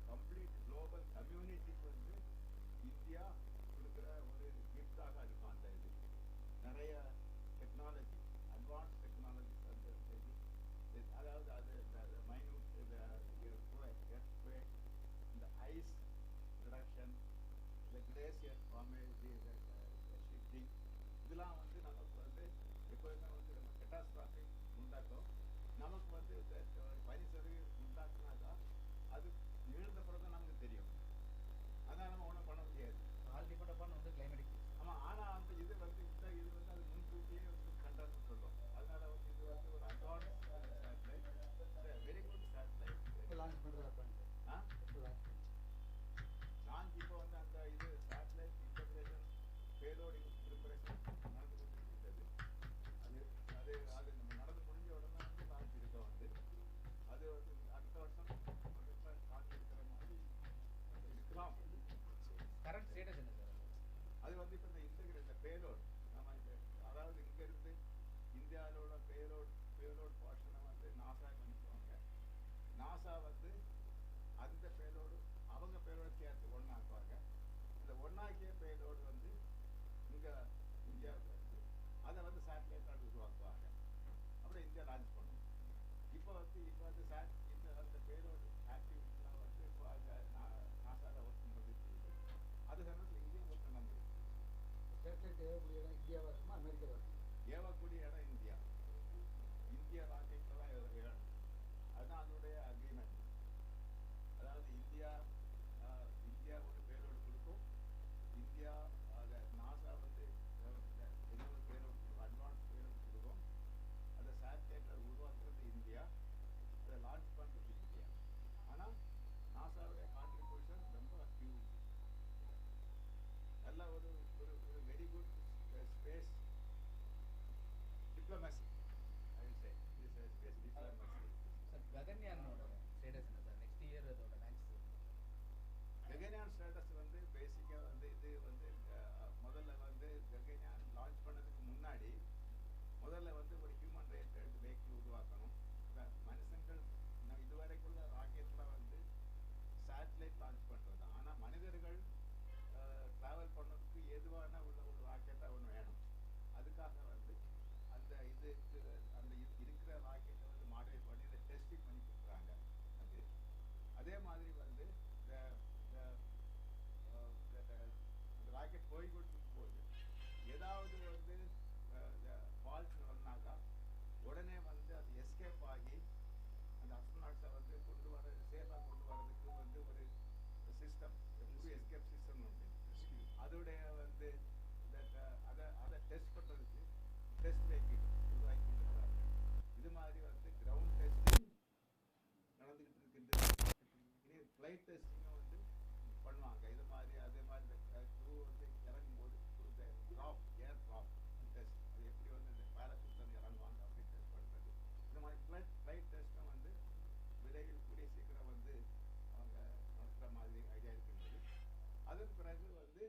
complete global community வந்து India கொடுக்குற ஒரு கிஃப்டாக இருக்கும். அந்த இது நிறைய டெக்னாலஜி, அட்வான்ஸ் டெக்னாலஜிஸ் வந்து அதாவது அது மைன்யூட் எர்த்குவேக், இந்த ஐஸ் ரிடக்ஷன், இந்த கிளேசியர் ஃபார்மேஜ், ஷிஃப்டிங், இதெல்லாம் வந்து நமக்கு வந்து எப்போதுமே வந்து நம்ம கெட்டாஸ்ட்ராஃபிக் உண்டாக்கும். நமக்கு வந்து பனிச்சரிவு உண்டாக்குனாக்கா அது நிகழ்ந்த பிறகு தான் நமக்கு தெரியும். அதான் நம்ம ஒன்றும் பண்ண முடியாது. ஆல் டிபெண்ட் அப்பான் வந்து கிளைமேட்டிக். ஆமாம், ஆனால் அந்த இது வந்து இது வந்து அது முன்கூட்டியே வந்து கண்டாக்ட் சொல்லும். அதனால வந்து இது வந்து ஒரு advance satellite, very good satellite launch பண்ணுறது. லான்ச் இப்போ வந்து அந்த இது சேட்டலைட் இன்டகிரேஷன் பேலோடிங் ப்ரிப்பரேஷன் நடந்து கொண்டிருக்கிறது. அது அது அது நம்ம நடந்து முடிஞ்ச உடனே வந்து லான்ச் இருக்க வந்து அது வந்து அடுத்த வருஷம் காத்திருக்கிற மாதிரி இருக்கலாம். கரண்ட் ஸ்டேட்டஸ் என்ன சார்? அது வந்து இப்போ இந்த இன்டகிரேஷன் பேலோட், நம்ம அதாவது இங்கேருந்து இந்தியாவில் உள்ள பேலோட் போர்ஷனை வந்து நாசாவுக்கு அனுப்புவாங்க. நாசா வந்து அந்த பேலோடு அவங்க பேலோடு சேர்த்து ஒன்றாக்குவாங்க. இந்த ஒன்றாக்கிய பேலோடு வந்து இங்கே இந்தியாவுக்கு வந்து அதை வந்து சேட்டலைட்டாக உருவாக்குவாங்க. அப்புறம் இந்தியா லான்ச் பண்ணுவோம். இப்போ வந்து இந்த அந்த பேலோடு ஆக்டிவிட்டிலாம் வந்து இப்போ அங்கே நாசாவில் ஒர்க் பண்ணிட்டு அது சமயத்தில் இங்கேயும் ஒர்க் நடந்தது. சேட்டலைட் ஏவக்கூடிய இடம் இந்தியாவாக இருக்குமா அமெரிக்காவாக இருக்குமா? ஏவக்கூடிய இடம் இந்தியா ராக்கெட்டில் தான் ஏறணும். அதுதான் அதனுடைய அக்ரிமெண்ட். அதாவது இந்தியா ஒரு பேலோடு கொடுக்கும். இந்தியா அதை நாசா வந்து இன்னொரு பேலோடு கொடுக்கும், அட்வான்ஸ் பேலோடு கொடுக்கும். அதை சேட்டலைட்டை உருவாக்குறது இந்தியா, அதை லான்ச் பண்ணுறது இந்தியா. ஆனால் நாசாவுடைய கான்ட்ரிபியூஷன் ரொம்ப ஹியூஜ். நல்ல ஒரு very good space diplomacy, I will say this space diplomacy. Sir ககன்யானோட ஸ்டேட்டஸ் என்ன சார்? நெக்ஸ்ட் இயர் அதோட லான்ச். ககன்யான் ஸ்டேட்டஸ் வந்து பேசிக்காக வந்து இது வந்து முதல்ல வந்து ககன்யான் லான்ச் பண்ணதுக்கு முன்னாடி முதல்ல வந்து ஒரு ஹியூமன் ரேட்டட் வெஹிக்கிள் உருவாக்கணும். மனுஷங்கள் இதுவரைக்குள்ள ராக்கெட்டில் வந்து சேட்டலைட் லான்ச் பண்ணுறது தான். ஆனால் மனிதர்கள் ட்ராவல் பண்ணதுக்கு ஏதுவான உள்ள ஒரு ராக்கெட்டாக ஒன்று வேணும். அதுக்காக வந்து அந்த இதுக்கு அந்த இருக்கிற ராக்கெட்டை வந்து மாடிஃபை பண்ணி இதை டெஸ்டிங் பண்ணி கொடுக்குறாங்க. அது அதே மாதிரி வந்து ராக்கெட் போய் கொடுக்கும் போது ஏதாவது வந்து ஃபால்ஸ் நடந்தாக்கா உடனே வந்து அது எஸ்கேப் ஆகி அந்த அஸ்ட்ரோநாட்ஸை வந்து சேஃபாக கொண்டு வரதுக்கு வந்து ஒரு சிஸ்டம் எஸ்கேப் சிஸ்டம் உண்டு. அதோடைய வந்து அதை டெஸ்ட் பண்ணுறதுக்கு டெஸ்ட் மேக்கிங் உருவாக்கி கொண்டிருக்கிறார்கள். இது மாதிரி வந்து கிரவுண்ட் டெஸ்டிங் நடந்துகிட்டு இருக்கின்றது. இனி ஃப்ளைட் டெஸ்டிங்கும் வந்து பண்ணுவாங்க. இது மாதிரி அதே மாதிரி க்ரூ வந்து இறங்கும்போது ட்ராப் ஏர் ட்ராப் டெஸ்ட், அது எப்படி வந்து இந்த பேராசூட்ல இறங்குவாங்க அப்படின்னு டெஸ்ட் பண்ணுறது. இந்த மாதிரி ஃப்ளைட் டெஸ்ட்டும் வந்து விரைவில் கூடிய சீக்கிரம் வந்து அவங்க நடத்துகிற மாதிரி ஐடியா இருக்கின்றது. அதன் பிறகு வந்து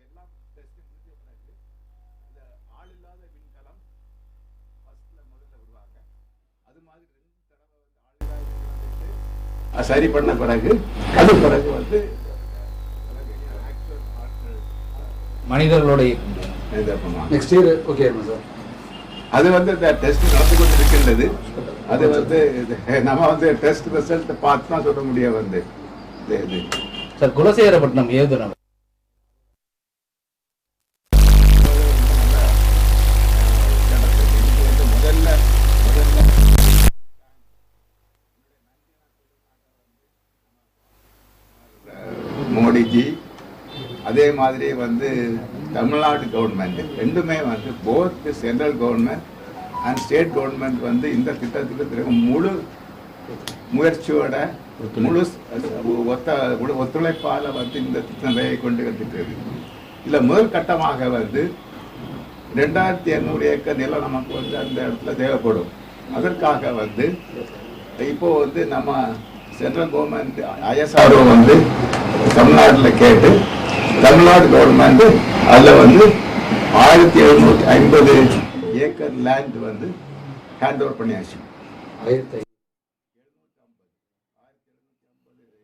எல்லா டெஸ்ட்டும் முடிஞ்ச பிறகு இந்த ஆள் இல்லாத விண்கலம் முதல்ல விடுவாங்க. அது மாதிரி 2 தடவை வந்து ஆள் இல்லாத விண்கலத்தை சரி பண்ண பிறகு அது பிறகு வந்து மனிதர்களோட நெக்ஸ்ட் இயர் ஓகே சார். அது வந்து இந்த டெஸ்ட் நடந்து கொண்டு இருக்கின்றது. அது வந்து நம்ம வந்து டெஸ்ட் ரிசல்ட் பார்த்து தான் சொல்ல முடியும். வந்து சார் குலசேகரப்பட்டினம் ஏவுதனம் மோடிஜி, அதே மாதிரி வந்து தமிழ்நாடு கவர்மெண்ட் ரெண்டுமே வந்து both central government and state government வந்து இந்த திட்டத்துக்கு முழு முயற்சியோட முழு ஒத்துழைப்பால் வந்து இந்த திட்டம் நிறைய கொண்டு வந்துட்டு. இதில் முதல் கட்டமாக வந்து 2800 ஏக்கர் நிலம் நமக்கு வந்து அந்த இடத்துல தேவைப்படும். அதற்காக வந்து இப்போ வந்து நம்ம சென்ட்ரல் கவர்மெண்ட் ஐஎஸ்ஆர்ஓ வந்து தமிழ்நாட்டில் கேட்டு தமிழ்நாடு கவர்மெண்ட் அதில் வந்து 1750 ஏக்கர் லேண்ட் வந்து ஹேண்ட் ஓவர் பண்ணியாச்சு. 1750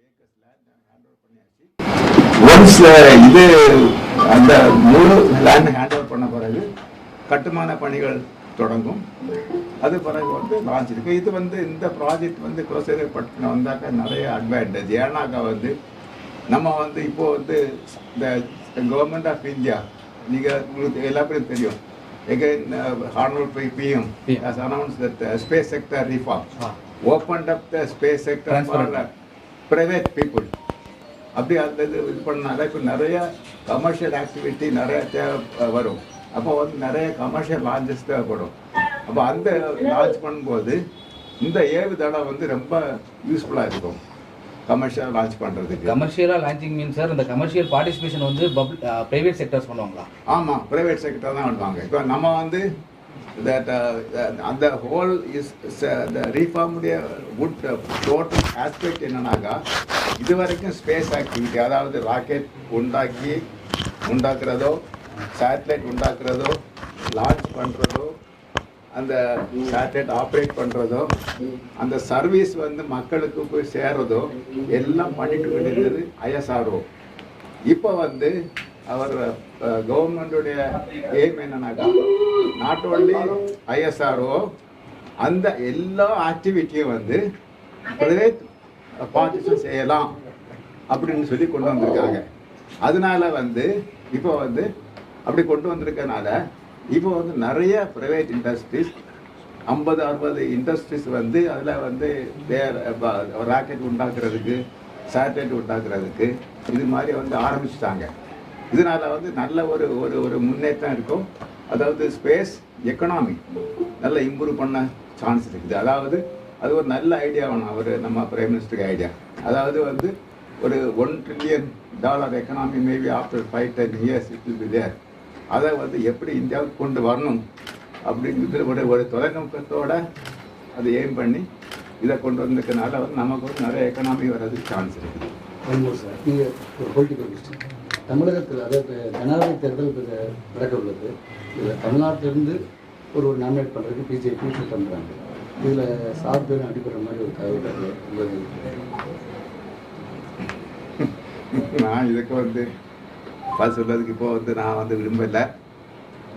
ஏக்கர்ஸ் லேண்ட் ஹேண்ட் ஓவர் பண்ணியாச்சு. ஒன்ஸ் இது அந்த முழு லேண்ட் ஹேண்ட் ஓவர் பண்ண பிறகு கட்டுமான பணிகள் தொடங்கும். அது பிறகு வந்து லான்ச் இருக்கு. இது வந்து இந்த ப்ராஜெக்ட் வந்து குலசேகரப்பட்டினம் வந்தாக்கா நிறைய அட்வான்டேஜ். ஏன்னாக்கா வந்து நம்ம வந்து இப்போ வந்து இந்த கவர்மெண்ட் ஆஃப் இந்தியா, நீங்கள் உங்களுக்கு எல்லாருக்கும் தெரியும், again Honorable PM has announced that space sector reform opened up the space sector for private people. அப்படி அந்த இது பண்ணால இப்போ நிறைய கமர்ஷியல் ஆக்டிவிட்டி நிறைய தேவை வரும். அப்போ வந்து நிறைய கமர்ஷியல் லான்ச்சஸ் தேவைப்படும். அப்போ அந்த லான்ச் பண்ணும்போது இந்த ஏவுதளம் வந்து ரொம்ப யூஸ்ஃபுல்லாக இருக்கும் கமர்ஷியல் லான்ச் பண்ணுறதுக்கு. கமர்ஷியலாக லான்ச்சிங் மீன் சார், இந்த கமர்ஷியல் பார்ட்டிசிபேஷன் வந்து ப்ரைவேட் செக்டர்ஸ் பண்ணுவாங்களா? ஆமாம், ப்ரைவேட் செக்டர் தான் பண்ணுவாங்க. இப்போ நம்ம வந்து அந்த ஹோல் இஸ் இந்த ரீஃபார்முடைய குட் டோட்டல் ஆஸ்பெக்ட் என்னன்னாக்கா, இது வரைக்கும் ஸ்பேஸ் ஆக்டிவிட்டி, அதாவது ராக்கெட் உண்டாக்குறதோ, சேட்டலைட் உண்டாக்குறதோ, லான்ச் பண்ணுறதோ, அந்த சேட்டலைட் ஆப்ரேட் பண்ணுறதோ, அந்த சர்வீஸ் வந்து மக்களுக்கு போய் சேர்றதோ எல்லாம் பண்ணிட்டு கொண்டிருந்தது ஐஎஸ்ஆர்ஓ. இப்போ வந்து அவர் கவர்மெண்டுடைய எய்ம் என்னன்னாக்கா, நாட் ஓன்லி ஐஎஸ்ஆர்ஓ அந்த எல்லா ஆக்டிவிட்டியும் வந்து ப்ரைவேட் பார்ட்டிசிபேட் செய்யலாம் அப்படின்னு சொல்லி கொண்டு வந்திருக்காங்க. அதனால வந்து இப்போ வந்து அப்படி கொண்டு வந்திருக்கனால இப்போ வந்து நிறைய ப்ரைவேட் இண்டஸ்ட்ரீஸ் 50-60 இண்டஸ்ட்ரீஸ் வந்து அதில் வந்து ராக்கெட் உண்டாக்குறதுக்கு, சேட்டலைட் உண்டாக்குறதுக்கு இது மாதிரி வந்து ஆரம்பிச்சுட்டாங்க. இதனால வந்து நல்ல ஒரு ஒரு ஒரு முன்னேற்றம் இருக்கும். அதாவது ஸ்பேஸ் எக்கனாமி நல்லா இம்ப்ரூவ் பண்ண சான்ஸ் இருக்குது. அதாவது அது ஒரு நல்ல ஐடியாவான ஒரு நம்ம பிரைம் மினிஸ்டருக்கு ஐடியா. அதாவது வந்து ஒரு $1 trillion economy maybe after 5-10 years it will be there. அதை வந்து எப்படி இந்தியாவுக்கு கொண்டு வரணும் அப்படிங்கிறது ஒரு தொலைநோக்கத்தோட அதை எய்ம் பண்ணி இதை கொண்டு வந்திருக்கனால வந்து நமக்கு வந்து நிறைய எக்கனாமி வர்றதுக்கு சான்ஸ் இருக்குது. சார், நீங்கள் ஒரு பொலிட்டிக்கல் விஷயம் தமிழகத்தில், அதாவது ஜனாதிபதி தேர்தல் நடக்க உள்ளது. இதில் தமிழ்நாட்டிலிருந்து ஒரு நாமினேட் பண்ணுறதுக்கு பிஜேபி பண்ணுறாங்க. இதில் சார்பு அடிப்படுற மாதிரி ஒரு தகவல் நான் இதுக்கு வந்து பதில் சொல்றதுக்கு இப்போ வந்து நான் வந்து விரும்பலை.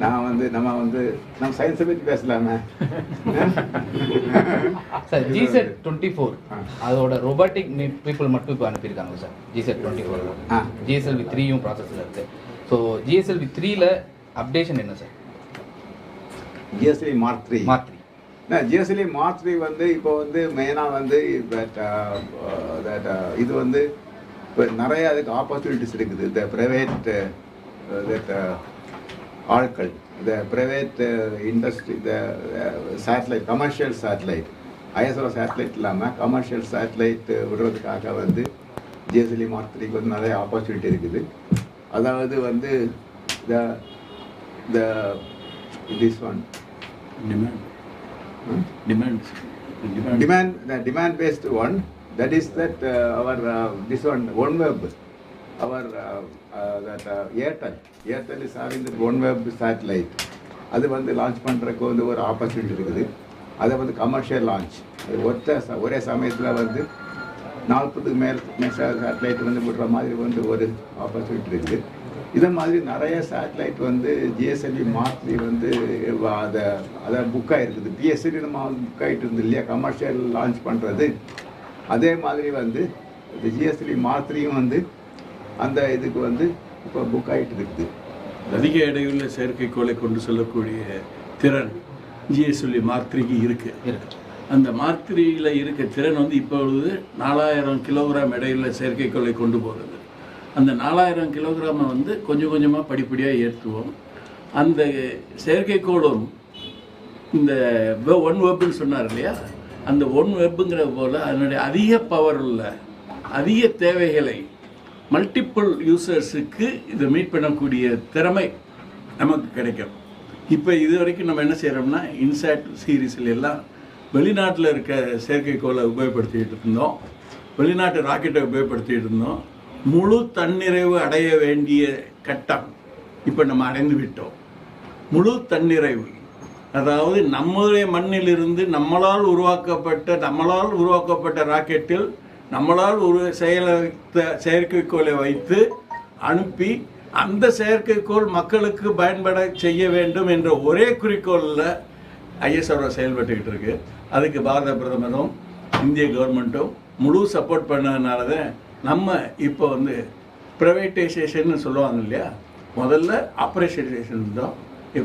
நான் வந்து நம்ம சயின்ஸை பற்றி பேசலாமே. சார் G.Set.24 அதோட ரோபோட்டிக் பீப்புள் மட்டும் இப்போ அனுப்பியிருக்காங்க சார். G.Set.24 GSLV-3யும் ப்ராசஸில் இருக்குது. ஸோ GSLV-3ல அப்டேஷன் என்ன sir? GSLV Mark 3 GSLV Mark 3 வந்து இப்போ வந்து மெயினாக வந்து இது வந்து இப்போ நிறைய அதுக்கு ஆப்பர்ச்சுனிட்டிஸ் இருக்குது. இந்த ப்ரைவேட் ஆட்கள், இந்த ப்ரைவேட் இண்டஸ்ட்ரி, இந்த satellite, commercial satellite, ISRO satellite இல்லாமல் கமர்ஷியல் சேட்டலைட் விடுறதுக்காக வந்து ஜிஎஸ்எல்வி மார்க் 3க்கு வந்து நிறைய ஆப்பர்ச்சுனிட்டி இருக்குது. அதாவது வந்து this one demand based one, that is that our this one OneWeb, our that Airtel is having that OneWeb satellite. அது வந்து லான்ச் பண்ணுறதுக்கு வந்து ஒரு ஆப்பர்ச்சுனிட்டி இருக்குது. அதை வந்து கமர்ஷியல் லான்ச், அது ஒரே சமயத்தில் வந்து 40 மேல் சேட்டலைட் வந்து விடுற மாதிரி வந்து ஒரு ஆப்பர்ச்சுனிட்டி இருக்குது. இதை மாதிரி நிறைய சேட்டலைட் வந்து ஜிஎஸ்எல்வி மார்க் 3 வந்து அதை புக் ஆகிருக்குது. பிஎஸ்எல்வி நம்ம புக் ஆகிட்டு இருந்து இல்லையா கமர்ஷியல் லான்ச் பண்ணுறது, அதே மாதிரி வந்து இந்த ஜிஎஸ்எல்வி மார்க் 3யும் வந்து அந்த இதுக்கு வந்து இப்போ புக் ஆகிட்டு இருக்குது. அதிக எடையுள்ள செயற்கைக்கோளை கொண்டு செல்லக்கூடிய திறன் ஜிஎஸ்எல்வி மார்க் 3க்கு இருக்குது. அந்த மார்க் 3யில் இருக்க திறன் வந்து இப்பொழுது 4000 கிலோகிராம் எடையுள்ள செயற்கைக்கோளை கொண்டு போகிறது. அந்த 4000 கிலோகிராமை வந்து கொஞ்சம் கொஞ்சமாக படிப்படியாக ஏற்றுவோம். அந்த செயற்கைக்கோளும் இந்த OneWebன்னு சொன்னார் இல்லையா, அந்த OneWebங்கிற போல் அதனுடைய அதிக பவர் உள்ள அதிக தேவைகளை மல்டிப்புள் யூசர்ஸுக்கு இதை மீட் பண்ணக்கூடிய திறமை நமக்கு கிடைக்கும். இப்போ இது வரைக்கும் நம்ம என்ன செய்கிறோம்னா இன்சாட் சீரீஸில் எல்லாம் வெளிநாட்டில் இருக்க செயற்கைக்கோளை உபயோகப்படுத்திகிட்டு இருந்தோம், வெளிநாட்டு ராக்கெட்டை உபயோகப்படுத்திகிட்டு இருந்தோம். முழு தன்னிறைவு அடைய வேண்டிய கட்டம் இப்போ நம்ம அடைந்து விட்டோம். முழு தன்னிறைவு, அதாவது நம்முடைய மண்ணிலிருந்து நம்மளால் உருவாக்கப்பட்ட ராக்கெட்டில் நம்மளால் ஒரு செயற்கைக்கோளை வைத்து அனுப்பி அந்த செயற்கைக்கோள் மக்களுக்கு பயன்பட செய்ய வேண்டும் என்ற ஒரே குறிக்கோளில் ஐஎஸ்ஆர்ஓ செயல்பட்டுக்கிட்டு இருக்கு. அதுக்கு பாரத பிரதமரும் இந்திய கவர்மெண்ட்டும் முழு சப்போர்ட் பண்ணதுனால தான் நம்ம இப்போ வந்து ப்ரைவேட்டைசேஷன் சொல்லுவாங்க இல்லையா, முதல்ல ஆப்ரேஷனைசேஷன் தான்,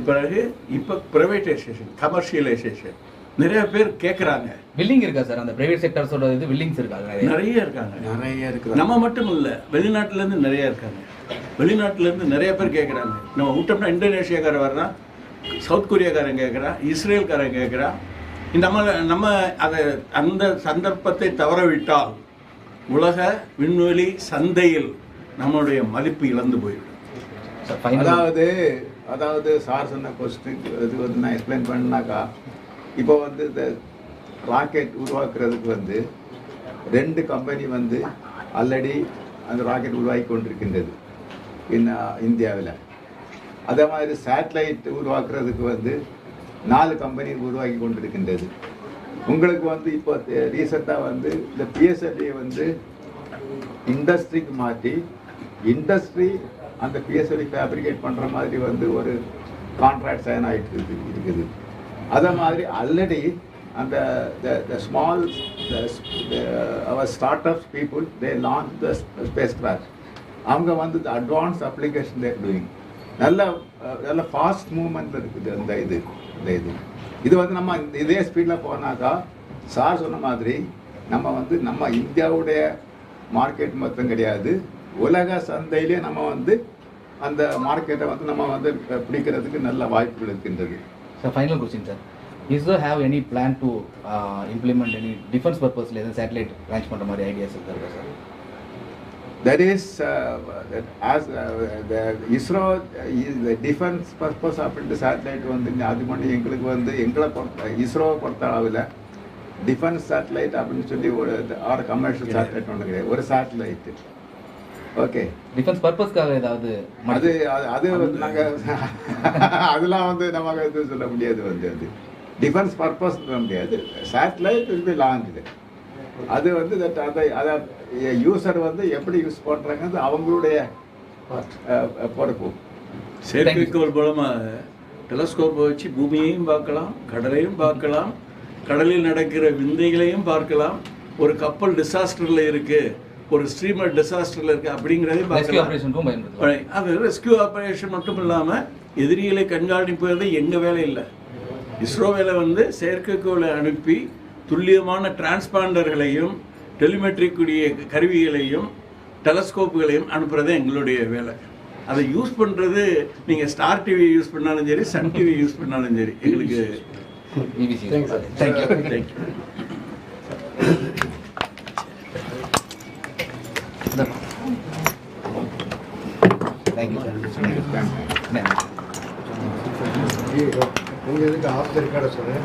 பிறகு இப்போ ப்ரைவேட்டைசேஷன், கமர்ஷியலைசேஷன். நிறைய பேர் கேட்குறாங்க. வில்லிங் இருக்கா சார்? அந்த பிரைவேட் செக்டர்ஸோட இது வில்லிங்ஸ் இருக்காங்க, நிறைய இருக்காங்க. நம்ம மட்டும் இல்லை, வெளிநாட்டிலேருந்து நிறைய இருக்காங்க. வெளிநாட்டிலேருந்து நிறைய பேர் கேட்குறாங்க. நம்ம விட்டோம்னா இந்தோனேஷியாக்காரன் வர்றான், சவுத் கொரியாக்காரன் கேட்குறான், இஸ்ரேல்காரன் கேட்குறான். நம்ம அதை அந்த சந்தர்ப்பத்தை தவறவிட்டால் உலக விண்வெளி சந்தையில் நம்மளுடைய மதிப்பு இழந்து போயிடும். அதாவது சார் சொன்ன கொஸ்டினுக்கு இது வந்து நான் எக்ஸ்பிளைன் பண்ணாக்கா, இப்போ வந்து இந்த ராக்கெட் உருவாக்குறதுக்கு வந்து 2 கம்பெனி வந்து ஆல்ரெடி அந்த ராக்கெட் உருவாக்கி கொண்டிருக்கின்றது இந்தியாவில். அதே மாதிரி சேட்டலைட் உருவாக்குறதுக்கு வந்து 4 கம்பெனி உருவாக்கி கொண்டிருக்கின்றது. உங்களுக்கு வந்து இப்போ ரீசெண்டாக வந்து இந்த பிஎஸ்எல்வி வந்து இண்டஸ்ட்ரிக்கு மாற்றி இண்டஸ்ட்ரி அந்த பிஎஸ்எல்வி ஃபேப்ரிகேட் பண்ணுற மாதிரி வந்து ஒரு கான்ட்ராக்ட் சைன் ஆகிட்டு இருக்குது. அதே மாதிரி ஆல்ரெடி அந்த small our startups people they launch the spacecraft. அவங்க வந்து the advance application they're doing. நல்ல ஃபாஸ்ட் மூவ்மெண்ட் இருக்குது அந்த இது வந்து நம்ம இதே ஸ்பீடில் போனாக்கா சார் சொன்ன மாதிரி நம்ம இந்தியாவுடைய மார்க்கெட் மொத்தம் கிடையாது, உலக சந்தையிலே நம்ம வந்து அந்த மார்க்கெட்டை வந்து நம்ம வந்து பிடிக்கிறதுக்கு நல்ல வாய்ப்புகள் இருக்கின்றது. Sir, final question sir, ISRO have any plan to implement any defense purpose satellite launch பண்ணுற மாதிரி ஐடியாஸ் இருக்கா sir? That is as the ISRO is the defense purpose அப்படின்ட்டு சேட்டலைட் வந்து அது மட்டும் எங்களுக்கு வந்து ISROவை பொறுத்த அளவில் டிஃபென்ஸ் சேட்டலைட் அப்படின்னு சொல்லி ஒரு கமர்ஷியல் சேட்டலைட் ஒன்று கிடையாது, ஒரு சேட்டலைட். ஓகே, டிஃபென்ஸ் பர்பஸ்க்காக ஏதாவது அது வந்து நாங்கள் அதெல்லாம் வந்து நமக்கு இது சொல்ல முடியாது. வந்து அது டிஃபென்ஸ் பர்பஸ் சொல்ல முடியாது. Satellite will be launched. அது வந்து அதை யூசர் வந்து எப்படி யூஸ் பண்ணுறாங்க அவங்களுடைய பொறுப்பு. செயற்கைக்கோள் மூலமாக டெலஸ்கோப்பை வச்சு பூமியையும் பார்க்கலாம், கடலையும் பார்க்கலாம், கடலில் நடக்கிற விந்தைகளையும் பார்க்கலாம். ஒரு கப்பல் டிசாஸ்டரில் இருக்குது, ஒரு ஸ்ட்ரீமர் டிசாஸ்டரில் இருக்குது அப்படிங்கிறதையும் பார்க்கலாம். அது ரெஸ்கியூ ஆப்ரேஷன் மட்டும் இல்லாமல் எதிரிகளை கண்காணிப்பது எங்கள் வேலை இல்லை. இஸ்ரோ வேலை வந்து செயற்கைக்கோளை அனுப்பி துல்லியமான டிரான்ஸ்பாண்டர்களையும் டெலிமெட்ரிக்குரிய கருவிகளையும் டெலஸ்கோப்புகளையும் அனுப்புறது எங்களுடைய வேலை. அதை யூஸ் பண்ணுறது நீங்கள் ஸ்டார் டிவி யூஸ் பண்ணாலும் சரி, சன் டிவி யூஸ் பண்ணாலும் சரி, எங்களுக்கு தேங்க்யூ. நீங்கள் எதுக்கு ஆஃப் த ரெக்கார்டை சொன்னேன்.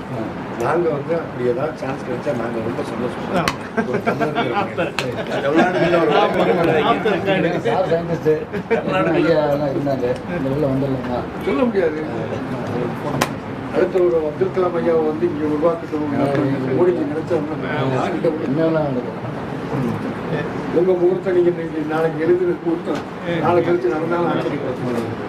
நாங்கள் வந்து அப்படி ஏதாவது சான்ஸ் கிடைச்சா நாங்கள் ரொம்ப சந்தோஷப்படுறோம். சொல்ல முடியாது. அடுத்த ஒரு அப்துல் கலாம் ஐயாவை வந்து இங்கே உருவாக்கட்டும் மோடிக்கு நினைச்சோம்னா என்னெல்லாம் உங்கள் முகூர்த்தம் நீங்கள் நாளைக்கு எழுதுன முகூர்த்தம் நாளைக்கு கழிச்சு நடந்தாலும் ஆச்சரியப்படுத்த.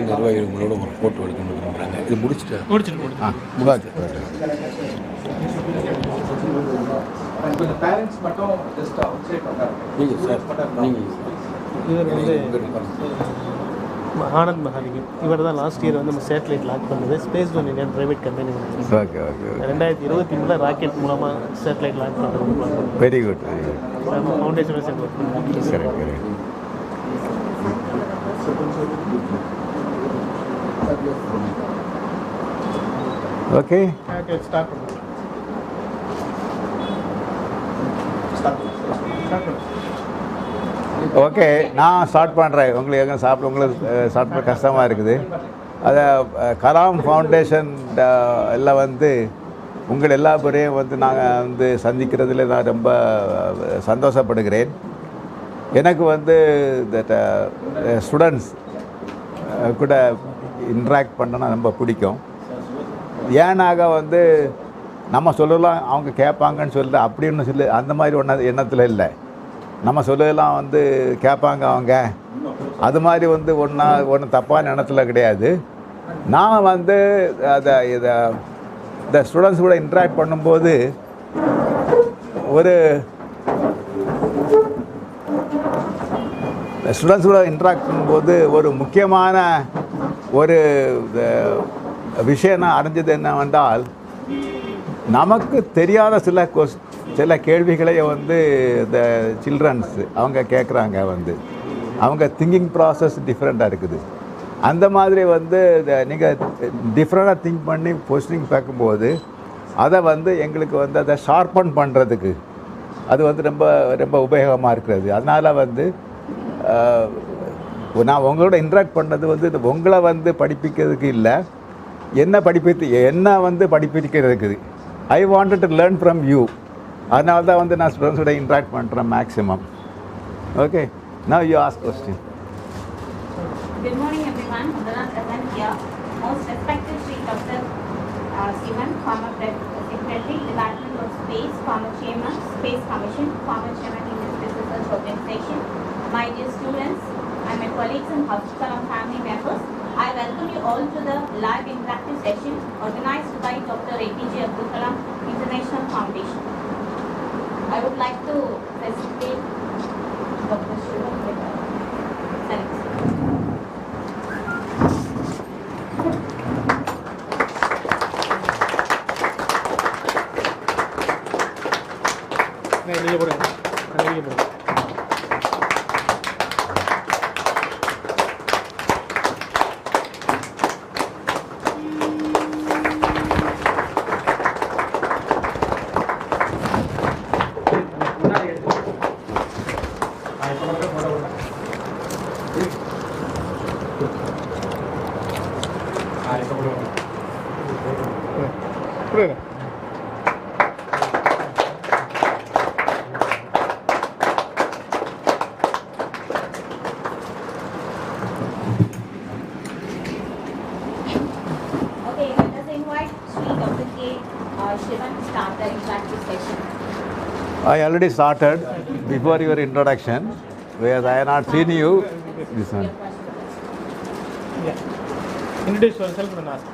நிர்வாகிகளோட ஒரு போட்டோ எடுக்கணும் விரும்புகிறாங்க. இது முடிச்சுட்டு பேரண்ட்ஸ் மட்டும் ஜஸ்ட் அவுட் சைட் நீங்கள் இவர் வந்து ஆனந்த் மகாலிங்கம். இவர் தான் லாஸ்ட் இயர் வந்து நம்ம சேட்டலைட் லான்ச் பண்ணது. Space one Indian private company. 2023 rocket மூலமாக சேட்டலைட் லான்ச் பண்ணுறது. Very good. ஃபவுண்டேஷன் சேர்ந்து ஓகே ஸ்டார்ட் பண்ணுறோம். ஓகே, நான் ஸ்டார்ட் பண்ணுறேன். உங்களுக்கு எங்கே ஸ்டார்ட் பண்ண கஷ்டமாக இருக்குது. அதை கலாம் ஃபவுண்டேஷன் எல்லாம் வந்து உங்கள் எல்லா பேரையும் வந்து நாங்கள் வந்து சந்திக்கிறதுல நான் ரொம்ப சந்தோஷப்படுகிறேன். எனக்கு வந்து இந்த ஸ்டூடெண்ட்ஸ் கூட இன்ட்ராக்ட் பண்ணனா ரொம்ப பிடிக்கும். ஏன்னாக வந்து நம்ம சொல்லலாம் அவங்க கேட்பாங்கன்னு சொல்லிட்டு அப்படின்னு சொல்லி அந்த மாதிரி எண்ணத்தில் இல்லை. நம்ம சொல்லலாம் வந்து கேட்பாங்க அவங்க, அது மாதிரி வந்து ஒன்றும் தப்பான எண்ணத்தில் கிடையாது. நான் வந்து இந்த ஸ்டூடெண்ட்ஸ் கூட இன்ட்ராக்ட் பண்ணும்போது ஒரு முக்கியமான ஒரு விஷயம் நான் அறிஞ்சது என்னவென்றால், நமக்கு தெரியாத சில கேள்விகளை வந்து இந்த சில்ட்ரன்ஸ் அவங்க கேட்குறாங்க. வந்து அவங்க திங்கிங் ப்ராசஸ் டிஃப்ரெண்ட்டாக இருக்குது. அந்த மாதிரி வந்து நீங்கள் டிஃப்ரெண்ட்டாக திங்க் பண்ணி கொஸ்டினிங் பார்க்கும்போது அதை வந்து எங்களுக்கு வந்து அதை ஷார்பன் பண்ணுறதுக்கு அது வந்து ரொம்ப ரொம்ப உபயோகமாக இருக்கிறது. அதனால் வந்து நான் உங்களோட இன்ட்ராக்ட் பண்ணது வந்து உங்களை வந்து படிப்பிக்கிறதுக்கு இல்லை, என்ன வந்து படிப்பிக்கிறதுக்கு. I wanted to learn from you. அதனால தான் வந்து நான் ஸ்டூடெண்ட்ஸோட இன்ட்ராக்ட் பண்ணுறேன் maximum. Okay, now you ask question. Good morning everyone. Abdul present here. Most respected Shri Dr. Sivan, former Secretary, Department of Space, former Chairman, Space Commission, former Chairman in the Space Research Organization. My dear students and my colleagues and hospital and family members, I welcome you all to the live interactive session organized by Dr. APJ Abdul Kalam International Foundation. I would like to facilitate Dr. Shri with thanks. I already started before your introduction, where I have not seen you. This one. Introduce yourself and ask.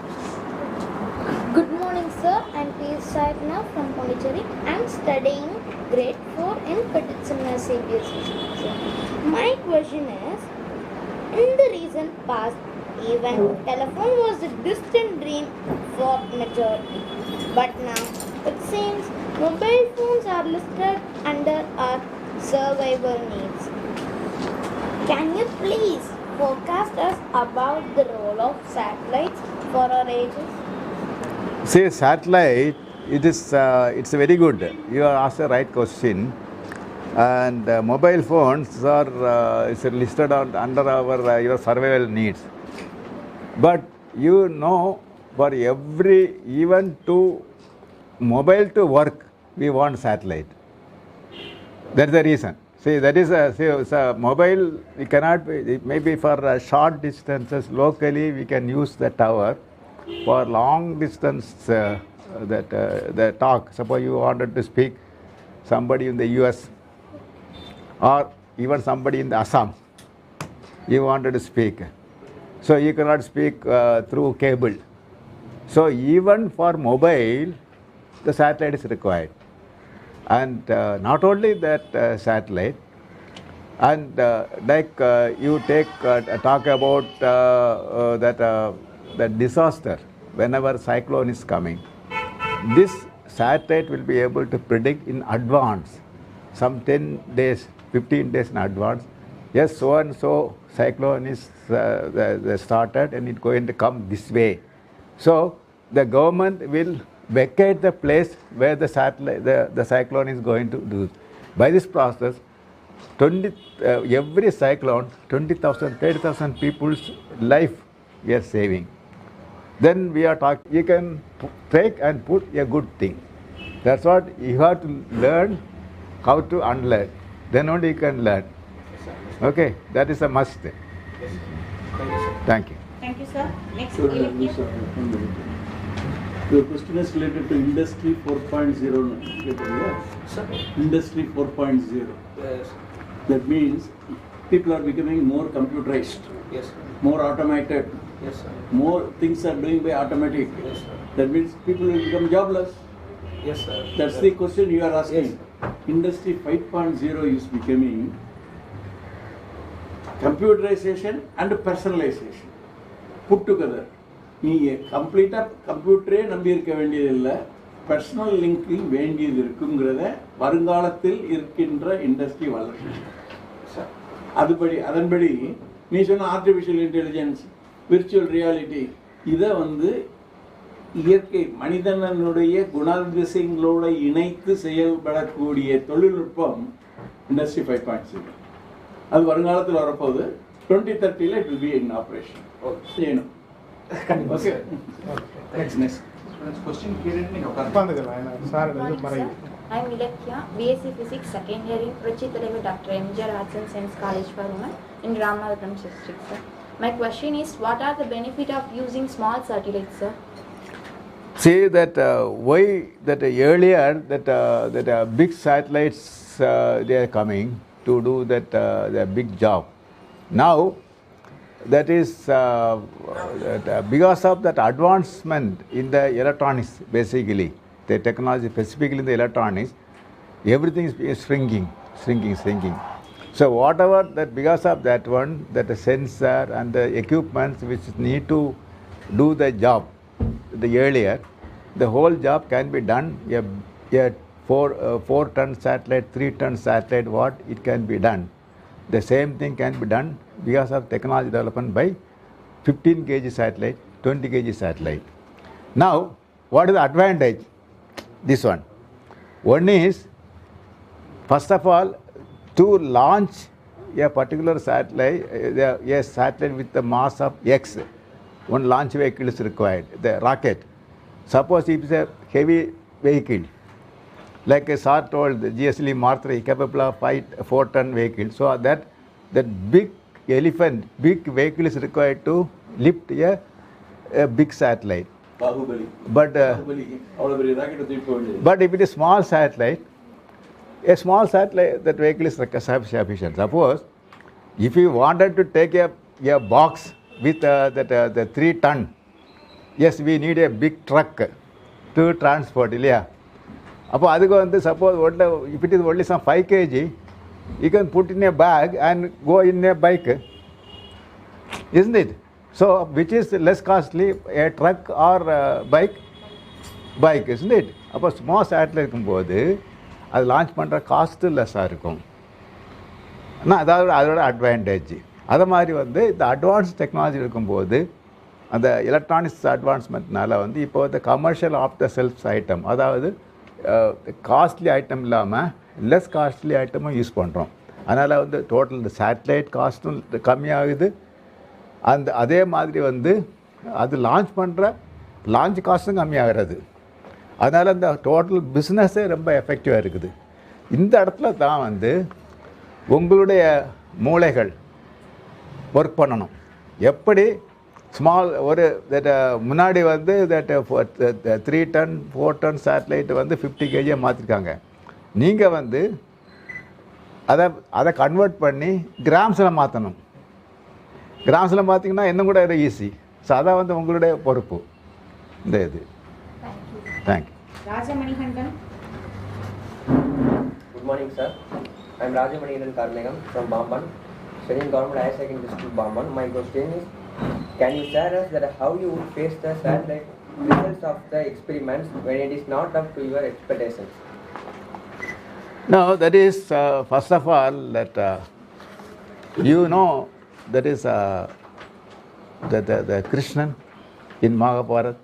Good morning, Sir, I'm P. Saitna from Pondicherry. I'm studying grade 4 in Petitsimna CBSE. My question is, in the recent past, even telephone was a distant dream for majority. But now, it seems mobile phones are listed under our survival needs. Can you please forecast us about the role of satellites for our ages? See, satellite, it's very good. You are asked the right question. And mobile phones are is listed under our your survival needs. But you know, for every, even to mobile to work, we want satellite. That's the reason. See, that is a mobile, we cannot be, maybe for short distances locally we can use the tower. For long distance, the talk, suppose you wanted to speak somebody in the US or even somebody in the Assam, you wanted to speak. So you cannot speak through cable. So even for mobile, the satellite is required. And not only that satellite, and you talk about that disaster, whenever cyclone is coming, this satellite will be able to predict in advance, some 10 days, 15 days in advance. Yes, so and so cyclone is started and it's going to come this way. So the government will vacate the place where the satellite, the cyclone is going to do. By this process, every cyclone, 20,000, 30,000 people's life we are saving. Then we are talking, you can take and put a good thing. That's what you have to learn how to unlearn. Then only you can learn. Okay, that is a must. Thank you. Thank you, sir. Next, Sure, Ilakya. Your question is related to Industry 4.0. Sir. Industry 4.0. Yes. That means people are becoming more computerized, Yes. more automated, Yes, sir. more things are doing by automatic. Yes, sir. That means people will become jobless. Yes, sir. That's the question you are asking. Industry 5.0 is becoming computerization and personalization put together. நீங்கள் கம்ப்ளீட்டாக கம்ப்யூட்டரே நம்பி இருக்க வேண்டியதில்லை, personal linking வேண்டியது இருக்குங்கிறத வருங்காலத்தில் இருக்கின்ற industry வளர்ச்சி. அதன்படி நீ சொன்ன ஆர்டிஃபிஷியல் இன்டெலிஜென்ஸ், விர்ச்சுவல் ரியாலிட்டி, இதை இயற்கை மனிதனுடைய குணாதிசயங்களோடு இணைத்து செயல்படக்கூடிய தொழில்நுட்பம் இண்டஸ்ட்ரி 5.0. அது வருங்காலத்தில் வரப்போகுது. 2030 it will be in operation. செய்யணும். Okay. Next. Question கேட்டுட்டு நீங்க உட்காந்துக்கலாம் சார் Good morning, மறை sir. I'm Ilakya, BSc Physics, second year in Puruchi Thalavar Dr. M.G.R. Arts and Science College for Women in Ramanathapuram district, sir. My question is, what are the benefit of using small satellites, sir? See that why that earlier that big satellites they are coming to do that the big job. Now that is because of that advancement in the electronics, basically the technology, specifically in the electronics, everything is shrinking. So whatever that, because of that one, that the sensor and the equipments which need to do the job the earlier, the whole job can be done. A 4-ton satellite, 3-ton satellite, what it can be done. The same thing can be done because of technology development by 15 kg satellite, 20 kg satellite. Now, what is the advantage? This one. One is, first of all, to launch a particular satellite, a satellite with the mass of X, one launch vehicle is required, the rocket. Suppose it is a heavy vehicle, like a sir told, the GSLV Mark III capable of 4-ton vehicle. So that big elephant, big vehicle is required to lift a big satellite. Bahubali. But if it is small satellite, that vehicle is sufficient. Suppose if you wanted to take a box with the 3-ton, yes, we need a big truck. to transport இல்லையா? அப்போ அதுக்கு வந்து suppose if it is only some 5 kg, you can put in a bag and go in a bike, isn't it? So which is less costly, a truck or a bike, isn't it? அப்போ small சேட்டில் இருக்கும்போது அது launch பண்ணுற cost லெஸ்ஸாக இருக்கும். ஆனால் அதோட advantage. அதை மாதிரி வந்து இந்த அட்வான்ஸ் டெக்னாலஜி இருக்கும்போது அந்த எலக்ட்ரானிக்ஸ் அட்வான்ஸ்மெண்ட்னால வந்து இப்போ வந்து commercial off the shelves item, அதாவது காஸ்ட்லி ஐட்டம் இல்லாமல் லெஸ் காஸ்ட்லி ஐட்டமும் யூஸ் பண்ணுறோம். அதனால் வந்து டோட்டல் இந்த சேட்டலைட் காஸ்ட்டும் கம்மியாகுது. அதே மாதிரி வந்து அது லான்ச் பண்ணுற லான்ச் காஸ்ட்டும் கம்மியாகிறது. அதனால் இந்த டோட்டல் பிஸ்னஸே ரொம்ப எஃபெக்டிவாக இருக்குது. இந்த இடத்துல தான் வந்து உங்களுடைய மூளைகள் ஒர்க் பண்ணணும். எப்படி ஸ்மால் ஒரு முன்னாடி வந்து 3 டன் 4 டன் சேட்டலைட் வந்து 50 kg மாற்றிருக்காங்க. நீங்கள் வந்து அதை கன்வெர்ட் பண்ணி கிராம்ஸில் மாற்றணும். கிராம்ஸில் பார்த்தீங்கன்னா இன்னும் கூட இது ஈஸி. ஸோ அதான் வந்து உங்களுடைய பொறுப்பு இந்த இது. Thank you. Rajamanikandan. Good morning, sir. I am Rajamanikandan Karnegam from Bamban, studying Government Higher Secondary School, Bamban. My question is, can you share us that how you would face the satellite results of the experiments when it is not up to your expectations? No, that is first of all that you know that is the Krishnan in Mahabharata.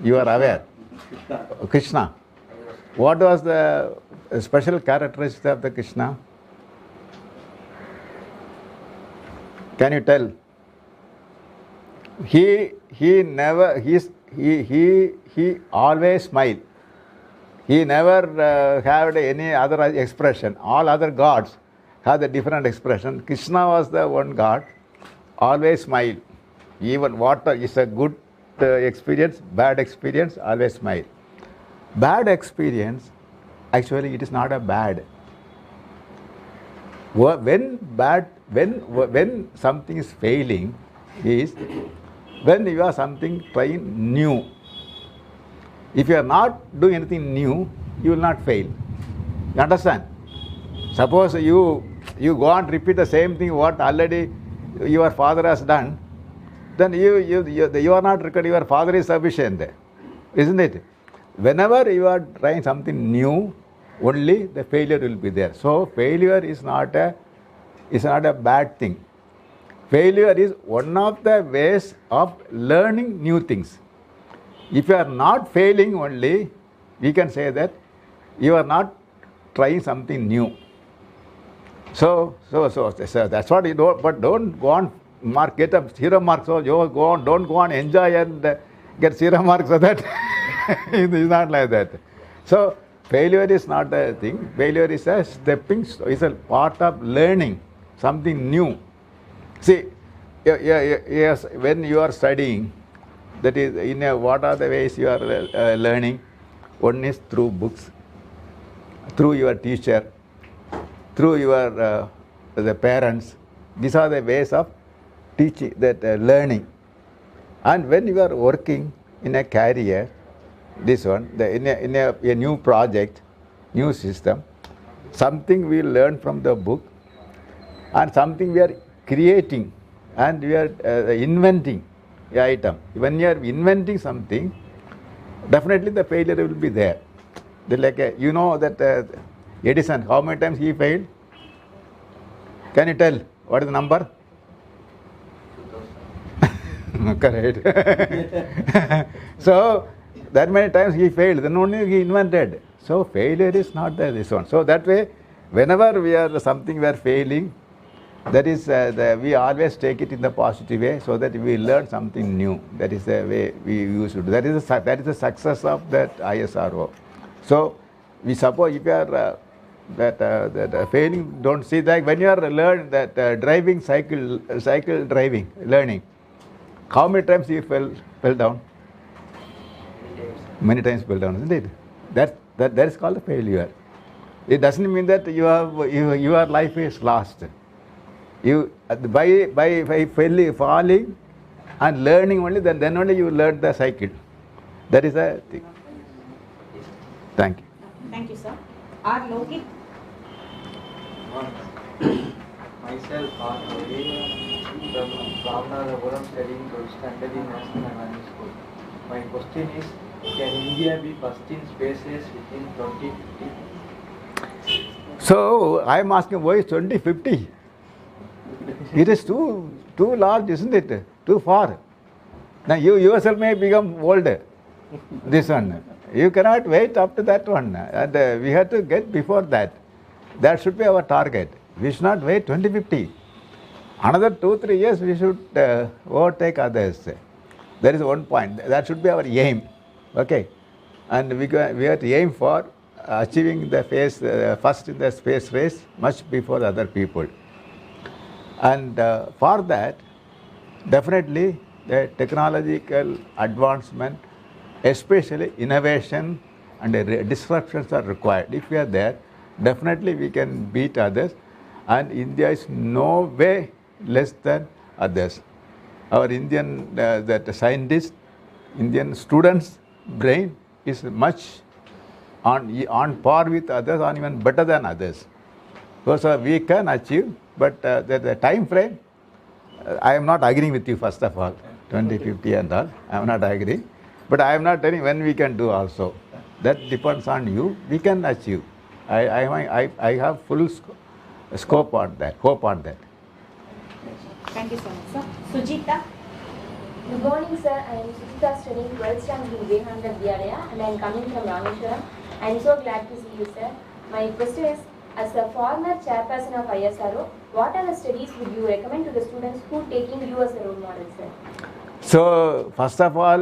You are aware. Krishna. What was the special characteristic of the Krishna? Can you tell? He never he always smiled. He never had any other expression. All other gods had a different expression. Krishna was the one god, always smile. Even what is a good experience, bad experience, always smile. Bad experience, actually it is not a bad. When something is failing is when you are something trying new. If you are not doing anything new, you will not fail. You understand? Suppose you go and repeat the same thing what already your father has done, then you are not recording. Your father is sufficient, isn't it? Whenever you are trying something new, only the failure will be there. So failure is not a bad thing. Failure is one of the ways of learning new things. If you are not failing only, we can say that you are not trying something new. So that's what you do. But don't go on get a 0 mark. So you don't go on enjoy and get 0 marks so that it is not like that. So failure is not a thing. Failure is a stepping. Is a part of learning something new. See, yes, when you are studying, that is what are the ways you are learning? One is through books, through your teacher, through your the parents. These are the ways of teaching, that learning. And when you are working in a career, this one, in a new project, new system, something we learn from the book, and something we are creating, and we are inventing the item. When you are inventing something, definitely the failure will be there. Like you know that Edison, how many times he failed? Can you tell what is the number? Correct. So that many times he failed, then only he invented. So failure is not this one. So that way, whenever we are failing, that is we always take it in the positive way, so that we learn something new. That is the way we use it. That is the success of that ISRO. So we suppose if you are that failing, don't see that when you are driving cycle driving learning, how many times you fell down? Many times fell down, isn't it? That is called a failure. It doesn't mean that your life is lost. You by falling and learning only, then only you learn the cycle. That is a thing. Thank you. Thank you, sir. R. Lokit. Myself, from Rameswaram, studying 12th standard in National Academy School. My question is, can India be first in spaces within 2050? So I am asking, why is 2050? It is too large, isn't it? Too far. Now you yourself may become older. This one. You cannot wait up to that one. And we have to get before that. That should be our target. We should not wait 2050. Another 2-3 years we should overtake others. That is one point. That should be our aim. Okay. And we have to aim for achieving the first in the space race much before other people. And for that, definitely the technological advancement, especially innovation and disruptions are required. If we are there, definitely we can beat others, and India is no way less than others. Our Indian scientists, Indian students' brain is much on par with others, or even better than others. So we can achieve, but the time frame, I am not agreeing with you, first of all, 2050 and all. I am not agreeing. But I am not telling when we can do also. That depends on you. We can achieve. I have full scope on that, hope on that. Thank you so much, sir. Sujita. Good morning, sir. I am Sujita, studying 12th standard in Vivekananda Vidyalaya, and I am coming from Rameswaram. I am so glad to see you, sir. My question is, as a former chairperson of ISRO, what are the studies would you recommend to the students who are taking you as a role model, sir? So first of all,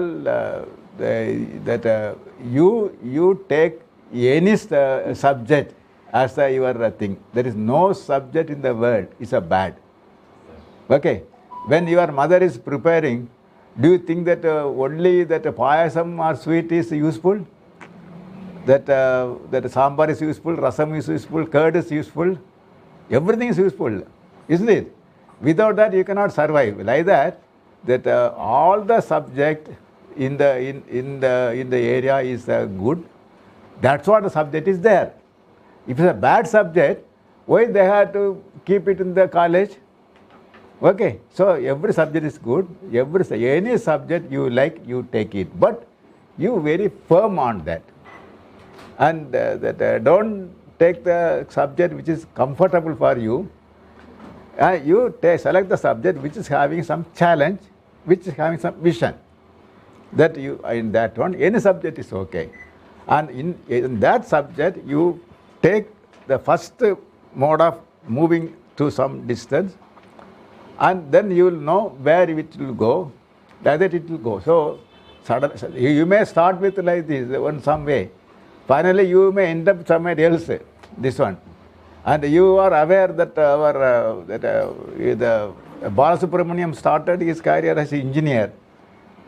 you take any subject as your thing. There is no subject in the world is a bad. Okay. When your mother is preparing, do you think that only that payasam or sweet is useful? That sambar is useful, rasam is useful, curd is useful? Everything is useful, isn't it? Without that, you cannot survive. Like that all the subject in the area is good. That's what the subject is there. If it's a bad subject, why they have to keep it in the college? Okay, so every subject is good. Any subject you like, you take it. But you very firm on that. And don't take the subject which is comfortable for you. You select the subject which is having some challenge, which is having some vision. That you in that one, any subject is okay. And in that subject, you take the first mode of moving to some distance, and then you will know where it will go, that it will go. So you may start with like this, in some way. Finally, you may end up somewhere else, this one. And you are aware that the Balasubramaniam started his career as an engineer.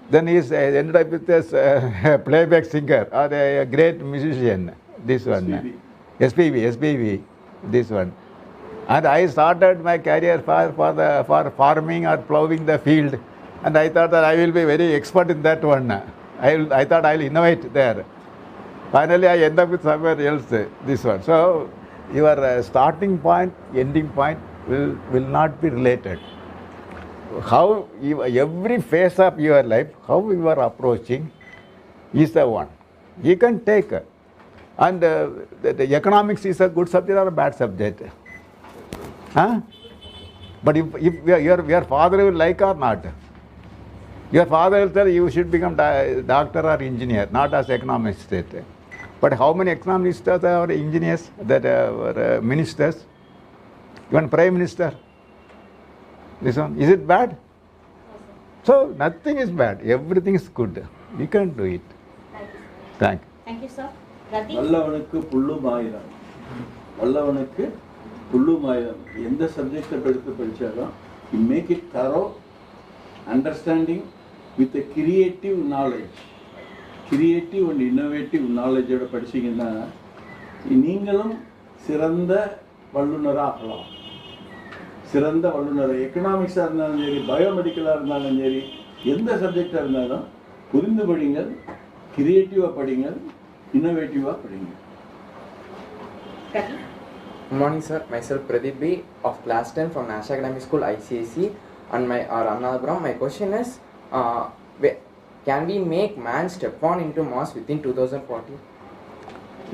Then he ended up with as a playback singer or a great musician, this one. SPV, this one. And I started my career for farming or plowing the field. And I thought that I will be very expert in that one. I thought I will innovate there. Finally, I end up with somewhere else, this one. So your starting point, ending point will not be related. How every phase of your life, how you are approaching is the one. You can take. And the economics is a good subject or a bad subject. Huh? But if your father will like or not, your father will tell you should become doctor or engineer, not as economist. But how many economists are engineers, that are ministers, even prime minister? This one, is it bad? So nothing is bad, everything is good. You can do it. Thank you. Thank you, sir. Rati. வல்லவனுக்கு புல்லும் ஆயிரம், வல்லவனுக்கு புல்லும் ஆயிரம். எந்த சப்ஜெக்டை எடுத்து படித்தாலும் you make it thorough, understanding with a creative knowledge. Creative and innovative knowledge ஓட படிச்சீங்கன்னா நீங்களும் சிறந்த வல்லுநராக ஆகலாம். சிறந்த வல்லுநர் எக்கனாமிக்ஸாக இருந்தாலும் சரி, பயோமெடிக்கலாக இருந்தாலும் சரி, எந்த சப்ஜெக்டாக இருந்தாலும் புரிந்து படிங்கள், கிரியேட்டிவாக படிங்கள், இன்னோவேட்டிவாக படிங்க. Good morning, sir. Myself Pradeep B of class 10 from National Academy School ICAC and my Annadhapuram. My question is, can we make man step on into Mars within 2040?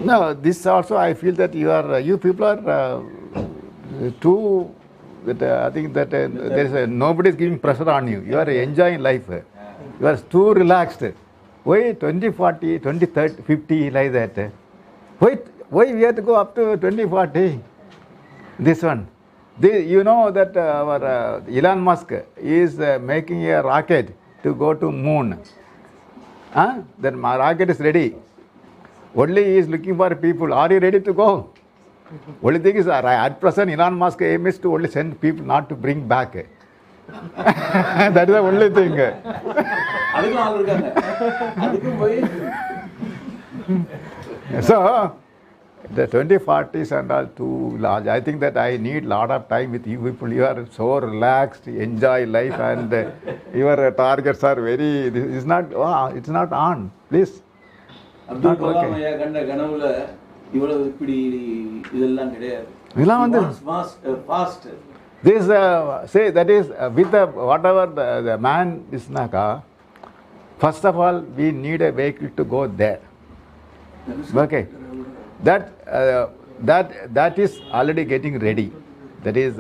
No, this also I feel that you people are too. That I think that there is nobody is giving pressure on you. You are enjoying life. You are too relaxed. Why 2040, 2030, 50 like that? Why we have to go up to 2040? This one. You know that our Elon Musk is making a rocket to go to moon. Then my rocket is ready. Only he is looking for people. Are you ready to go? Only thing is, at present, Elon Musk aim is to only send people, not to bring back. That is the only thing. So, the 2040s and all too large. I think that I need lot of time with you people. You are so relaxed, enjoy life, and your targets are very. It's not on. Please. Abdul Kalam ஐயா கண்ட கனவுல இவ்வளவு இப்படி இதெல்லாம் கிடையாது. இதெல்லாம் வந்து fast. This say that is with the whatever the man is naka. First of all, we need a vehicle to go there. Okay. That is already getting ready. That is